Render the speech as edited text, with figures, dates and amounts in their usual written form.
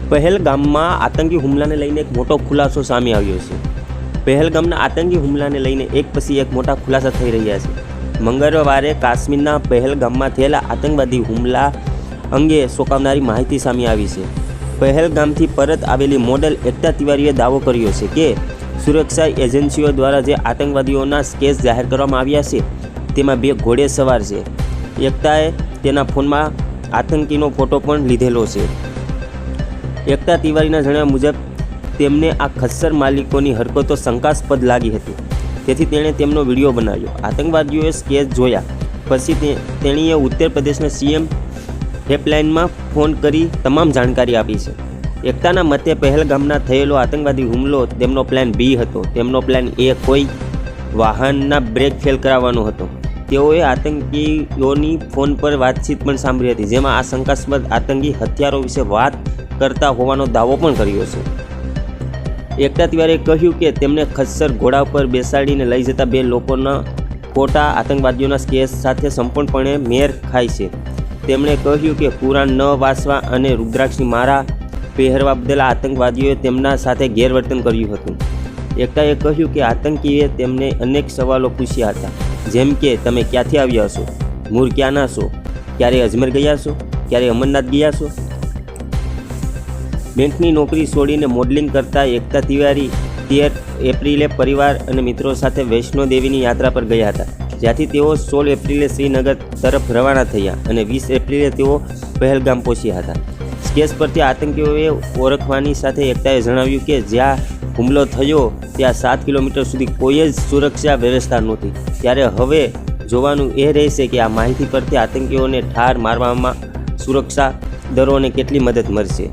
પહેલગામમાં આતંકી હુમલાને લઈને એક મોટો ખુલાસો સામે આવ્યો છે। પહેલગામના આતંકી હુમલાને લઈને એક પછી એક મોટા ખુલાસા થઈ રહ્યા છે। મંગળવારે કાશ્મીરના પહેલગામમાં થયેલા આતંકવાદી હુમલા અંગે ચોંકાવનારી માહિતી સામે આવી છે। પહેલગામથી પરત આવેલી મોડેલ એકતા તિવારીએ દાવો કર્યો છે કે સુરક્ષા એજન્સીઓ દ્વારા જે આતંકવાદીઓના કેસ જાહેર કરવામાં આવ્યા છે તેમાં 2 ઘોડે સવાર છે। એકતાએ તેના ફોનમાં આતંકીનો ફોટો પણ લીધેલો છે। એકતા તિવારીના જણાવ્યા મુજબ તેમને આ ખચ્ચર માલિકોની હરકતો શંકાસ્પદ લાગી હતી, તેથી તેણે તેમનો વિડીયો બનાવ્યો। આતંકવાદીઓએ કેસ જોયા પછી તેણીએ ઉત્તર પ્રદેશના સીએમ હેલ્પલાઇનમાં ફોન કરી તમામ જાણકારી આપી છે। એકતાના મતે પહેલગામના થયેલો આતંકવાદી હુમલો તેમનો પ્લાન બી હતો। તેમનો પ્લાન એ કોઈ વાહનના બ્રેક ફેલ કરાવવાનો હતો। તેઓએ આતંકીઓની ફોન પર વાતચીત પણ સાંભળી હતી, જેમાં આ શંકાસ્પદ આતંકી હથિયારો વિશે વાત કરતા હોવાનો દાવો પણ કર્યો છે। એકતા તિવારીએ કહ્યું કે તેમને ખચ્ચર ઘોડા પર બેસાડીને લઈ જતા 2 લોકોના ખોટા આતંકવાદીઓના કેસ સાથે સંપૂર્ણપણે મેળ ખાય છે। તેમણે કહ્યું કે કુરાન ન વાંચવા અને રુદ્રાક્ષની માળા પહેરવા બદલ આતંકવાદીઓએ તેમના સાથે ગેરવર્તન કર્યું હતું। એકતાએ કહ્યું કે આતંકીએ તેમને અનેક સવાલો પૂછ્યા હતા, જેમ કે તમે ક્યાંથી આવ્યા છો, મૂળ ક્યાંના છો, ક્યારે અજમેર ગયા છો, ક્યારે અમરનાથ ગયા છો। બેંકની નોકરી છોડીને મોડલિંગ કરતા એકતા તિવારી 13 એપ્રિલે પરિવાર અને મિત્રો સાથે વૈષ્ણો દેવીની યાત્રા પર ગયા હતા, જ્યાંથી તેઓ 16 એપ્રિલે શ્રીનગર તરફ રવાના થયા અને 20 એપ્રિલે તેઓ પહેલગામ પહોંચ્યા હતા। કેસ પરથી આતંકીઓએ ઓળખવાની સાથે એકતાએ જણાવ્યું કે જ્યાં હુમલો થયો ત્યાં 7 કિલોમીટર સુધી કોઈ જ સુરક્ષા વ્યવસ્થા નહોતી। ત્યારે હવે જોવાનું એ રહેશે કે આ માહિતી પરથી આતંકીઓને ઠાર મારવામાં સુરક્ષા દળોને કેટલી મદદ મળશે।